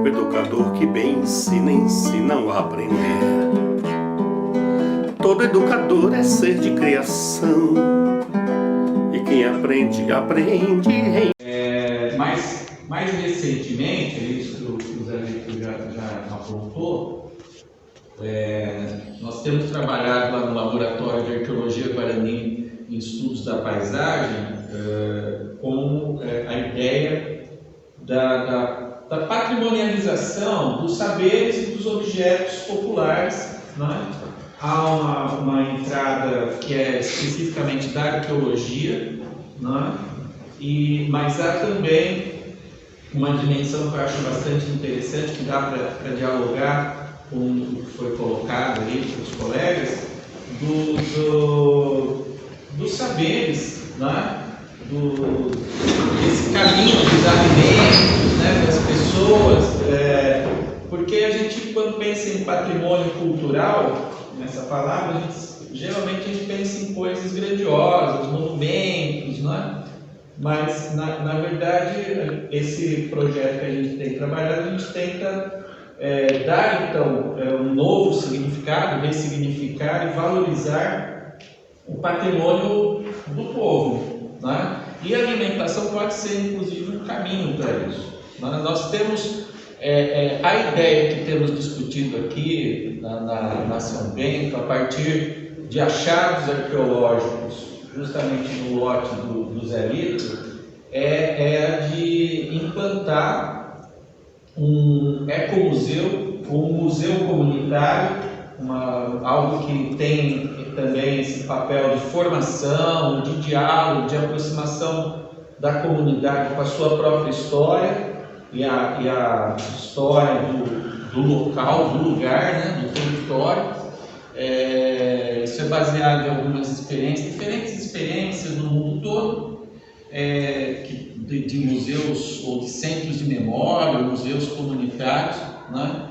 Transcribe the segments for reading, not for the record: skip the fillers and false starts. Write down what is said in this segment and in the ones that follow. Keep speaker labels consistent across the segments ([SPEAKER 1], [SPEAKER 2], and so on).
[SPEAKER 1] O educador que bem ensina, ensina ao aprender. Todo educador é ser de criação, e quem aprende, aprende em...
[SPEAKER 2] Mais recentemente, é isso que o Zé Lito já apontou, nós temos trabalhado lá no Laboratório de Arqueologia Guarani em Estudos da Paisagem com a ideia da patrimonialização dos saberes e dos objetos populares, né? Há uma entrada que é especificamente da arqueologia, né? Mas há também uma dimensão que eu acho bastante interessante, que dá para dialogar com o que foi colocado aí pelos colegas, dos saberes, né? Desse caminho dos alimentos, né? Das pessoas, porque a gente, quando pensa em patrimônio cultural, nessa palavra, geralmente a gente pensa em coisas grandiosas, monumentos, né? Mas, na verdade, esse projeto que a gente tem trabalhado, a gente tenta dar, então, um novo significado, ressignificar e valorizar o patrimônio do povo, né? E a alimentação pode ser, inclusive, um caminho para isso. Nós temos a ideia que temos discutido aqui na São Bento, a partir de achados arqueológicos, justamente no lote do Zé Lito, é a de implantar um ecomuseu, um museu comunitário, algo que tem também esse papel de formação, de diálogo, de aproximação da comunidade com a sua própria história e a história do local, do lugar, né, do território. Isso é baseado em algumas diferentes experiências no mundo todo, de museus ou de centros de memória, museus comunitários, né?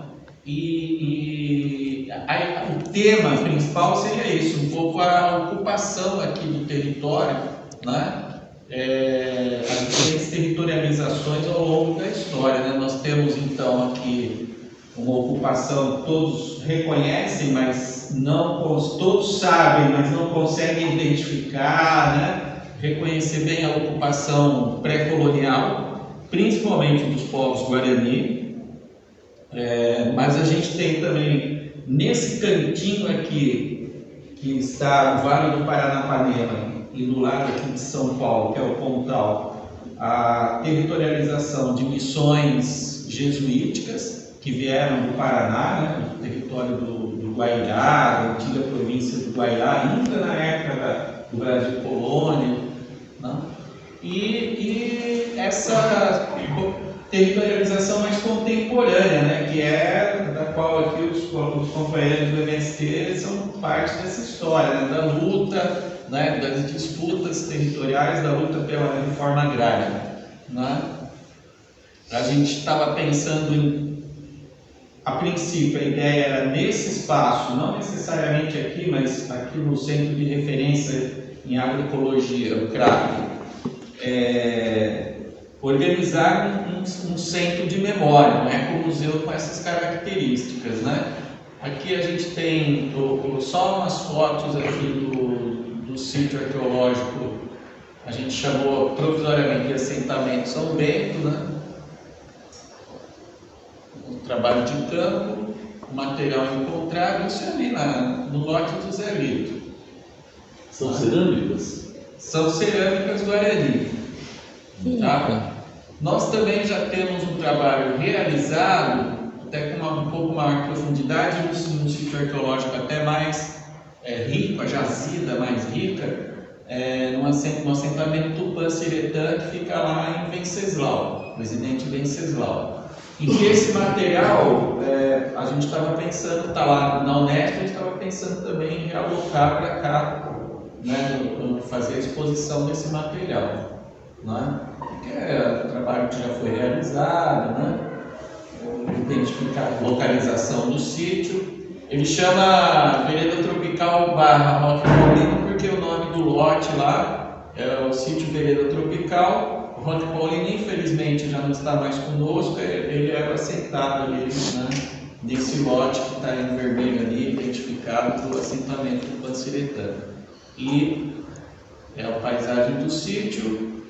[SPEAKER 2] O tema principal seria isso, um pouco a ocupação aqui do território, né? As diferentes territorializações ao longo da história, né? Nós temos então aqui uma ocupação que todos reconhecem, mas todos sabem, mas não conseguem identificar, né? Reconhecer bem a ocupação pré-colonial, principalmente dos povos Guarani. Mas a gente tem também, nesse cantinho aqui, que está o Vale do Paranapanema, e do lado aqui de São Paulo, que é o Pontal, a territorialização de missões jesuíticas que vieram do Paraná, né, do território do Guairá, da antiga província do Guairá, ainda na época do Brasil colônia, né? E essa territorialização mais contemporânea, né, que é da qual aqui os companheiros do MST são parte dessa história, né, da luta, né, das disputas territoriais, da luta pela reforma agrária, né? A gente estava pensando a princípio, a ideia era nesse espaço, não necessariamente aqui, mas aqui no Centro de Referência em Agroecologia, o CRAP, organizar um centro de memória, um ecomuseu com essas características, né? Aqui a gente tem só umas fotos aqui do sítio arqueológico, a gente chamou provisoriamente de assentamento São Bento, né? Um trabalho de campo, o material encontrado, isso ali no lote do Zé Lito.
[SPEAKER 3] São cerâmicas?
[SPEAKER 2] São cerâmicas Guarani. Tá? Nós também já temos um trabalho realizado, até com um pouco maior profundidade, num sítio arqueológico até mais rico, a jazida mais rica, no assentamento Tupã-Siretã, que fica lá em Venceslau, Presidente Venceslau. E que esse material, a gente estava pensando, está lá na Unesp, a gente estava pensando também em realocar para cá, né, fazer a exposição desse material. Né? Que é um trabalho que já foi realizado, né? Identificar a localização do sítio. Ele chama Vereda Tropical / Roque Paulino porque o nome do lote lá é o sítio Vereda Tropical, Rony Paulino, infelizmente, já não está mais conosco, ele era aceitado ali, né, nesse lote que está em vermelho ali, identificado do assentamento do Panciretã. E é a paisagem do sítio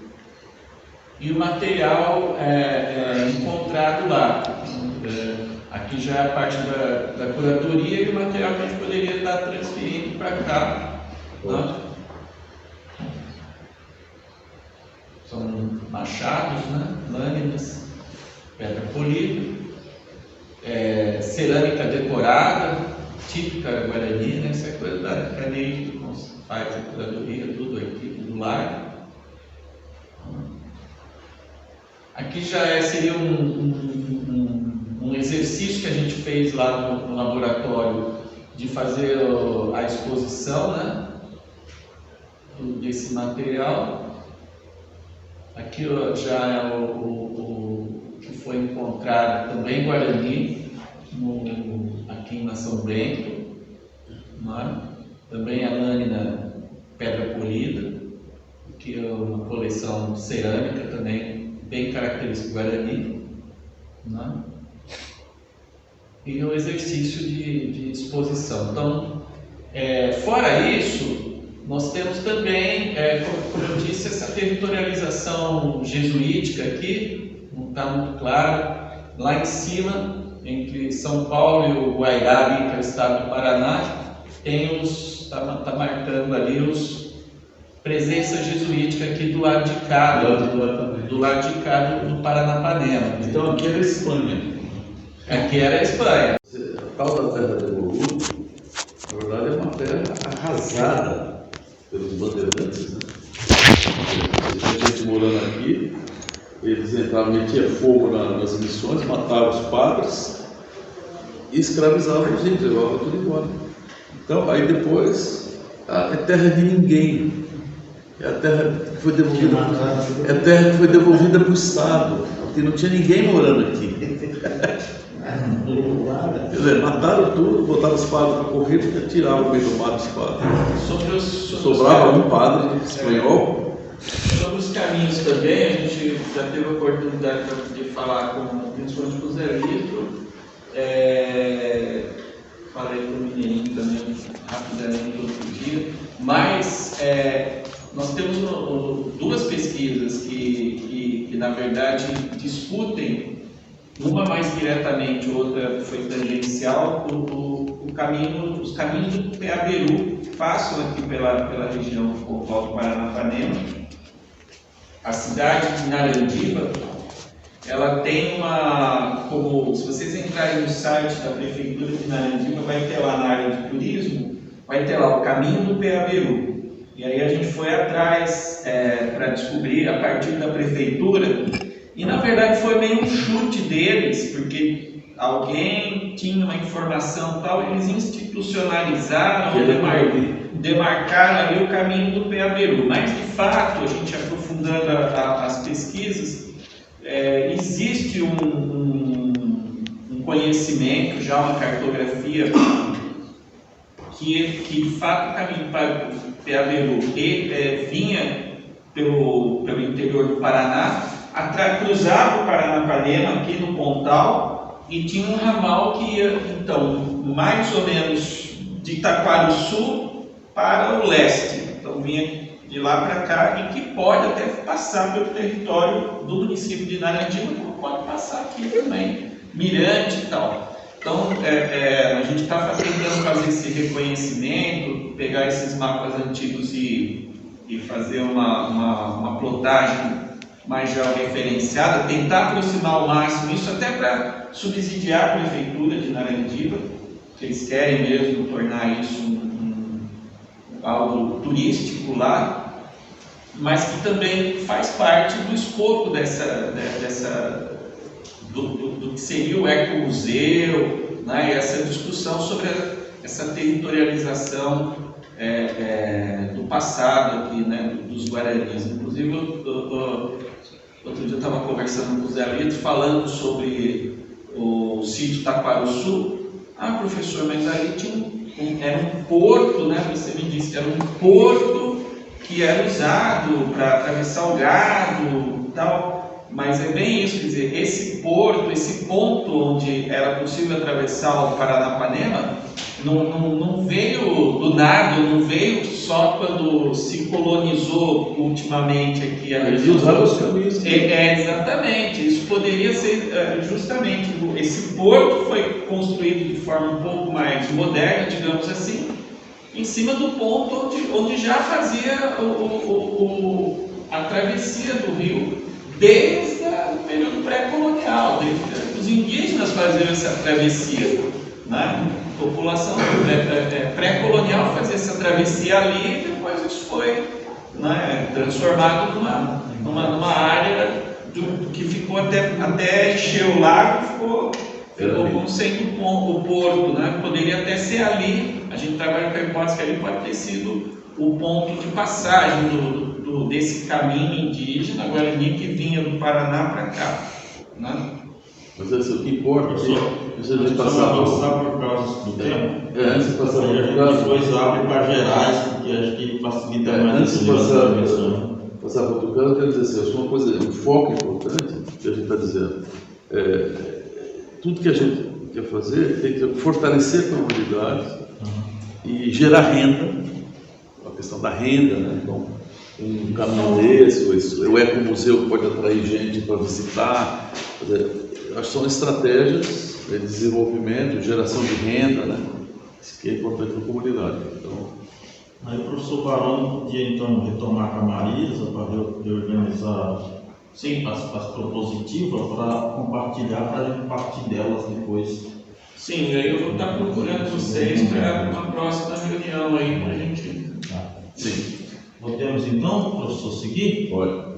[SPEAKER 2] e o material encontrado lá. Aqui já é a parte da curadoria e o material que a gente poderia estar transferindo para cá. Né? São machados, né? Lâminas, pedra polida, cerâmica decorada, típica guarani, né? Essa é coisa da cadeia que faz a curadoria, tudo aqui, do lar. Aqui já seria um exercício que a gente fez lá no laboratório de fazer a exposição, né, desse material. Aqui já é o que foi encontrado também em Guarani, aqui em Nação Bento, né? Também a lâmina pedra polida, que é uma coleção cerâmica também bem característica do Guarani, né? E o exercício de exposição. Então, fora isso, nós temos também, como eu disse, essa territorialização jesuítica aqui, não está muito claro. Lá em cima, entre São Paulo e o Guairá, que é o estado do Paraná, tem está marcando ali presença jesuítica aqui do lado de cá, do lado de cá do Paranapanema.
[SPEAKER 3] Então aqui era a Espanha.
[SPEAKER 2] Aqui era a Espanha.
[SPEAKER 3] A tal da terra de Bolu, na verdade, é uma terra arrasada pelos bandeirantes, né? Tinha gente morando aqui, eles entravam, metiam fogo nas missões, matavam os padres e escravizavam os índios, levavam tudo embora. Então, aí depois, é terra de ninguém. É a terra que foi devolvida para o Estado, porque não tinha ninguém morando aqui. Quer dizer, mataram tudo, botaram os padres para correr e tiravam o meio do mato os padres. Sobrava um padre espanhol.
[SPEAKER 2] Sobre os caminhos também, a gente já teve a oportunidade de falar principalmente com o Zé Lito. Falei com o Mineirinho também rapidamente outro dia. Mas nós temos duas pesquisas que na verdade discutem, uma mais diretamente, outra foi tangencial, os caminhos do Peaberu que passam aqui pela região do Paranapanema. A cidade de Narandiba, ela tem se vocês entrarem no site da Prefeitura de Narandiba, vai ter lá na área de turismo, vai ter lá o caminho do Peaberu. E aí a gente foi atrás para descobrir a partir da Prefeitura. E na verdade foi meio um chute deles, porque alguém tinha uma informação tal, eles institucionalizaram, demarcaram ali o caminho do Peaberu. Mas de fato, a gente aprofundando as pesquisas, existe um conhecimento, já uma cartografia, que de fato o caminho para o Peaberu vinha pelo interior do Paraná, cruzava o Paranapanema aqui no Pontal e tinha um ramal que ia, então, mais ou menos de Itaquaruçu para o leste. Então vinha de lá para cá e que pode até passar pelo território do município de Narandiba, como pode passar aqui também, Mirante e tal. Então, a gente está tentando fazer esse reconhecimento, pegar esses mapas antigos e fazer uma plotagem mais georreferenciada, tentar aproximar ao máximo isso, até para subsidiar a Prefeitura de Narandiba, que eles querem mesmo tornar isso algo turístico lá, mas que também faz parte do escopo do que seria o ecomuseu, né, e essa discussão sobre essa territorialização do passado aqui, né, dos guaranis. Inclusive, outro dia eu estava conversando com o Zé Lito, falando sobre o sítio Taquaruçu. Professor, mas ali era um porto, né? Você me disse que era um porto que era usado para atravessar o gado, tal, mas é bem isso, quer dizer, esse porto, esse ponto onde era possível atravessar o Paranapanema, não veio do nada, não veio só quando se colonizou ultimamente aqui a
[SPEAKER 3] Eles
[SPEAKER 2] região.
[SPEAKER 3] usaram os caminhos.
[SPEAKER 2] Exatamente, isso poderia ser justamente, esse porto foi construído de forma um pouco mais moderna, digamos assim, em cima do ponto onde já fazia a travessia do rio, desde o período pré-colonial, os indígenas faziam essa travessia, né? A população pré-colonial fazia essa travessia ali e depois isso foi, né, transformado numa área que ficou até encher o lago, ficou como sendo o porto, né? Poderia até ser ali, a gente trabalha com a hipótese que ali pode ter sido o ponto de passagem desse caminho indígena Guarani que vinha do Paraná para cá, né?
[SPEAKER 3] Mas o que importa é que a gente
[SPEAKER 4] passar por causa do tempo.
[SPEAKER 3] Antes de passar
[SPEAKER 4] Aí a gente depois abre para Gerais, porque acho que facilita mais
[SPEAKER 3] antes de passar para outro caso, eu quero dizer assim, acho que uma coisa, um foco importante que a gente está dizendo, tudo que a gente quer fazer tem que fortalecer a comunidade e gerar renda, a questão da renda, né? Então, um caminho desse, o ecomuseu pode atrair gente para visitar, acho que são estratégias de desenvolvimento, geração de renda, né? Isso que é importante para a comunidade. Então,
[SPEAKER 4] aí o professor Baroni podia então retomar com a Marisa para reorganizar as propositivas para compartilhar, para a gente partir delas depois.
[SPEAKER 2] Sim, aí eu vou estar procurando vocês para uma próxima reunião aí para a gente.
[SPEAKER 3] sim.
[SPEAKER 4] Podemos então, professor, seguir?
[SPEAKER 3] Pode.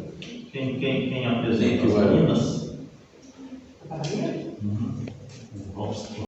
[SPEAKER 4] Quem apresenta as meninas?
[SPEAKER 5] Bahia?
[SPEAKER 4] Vamos.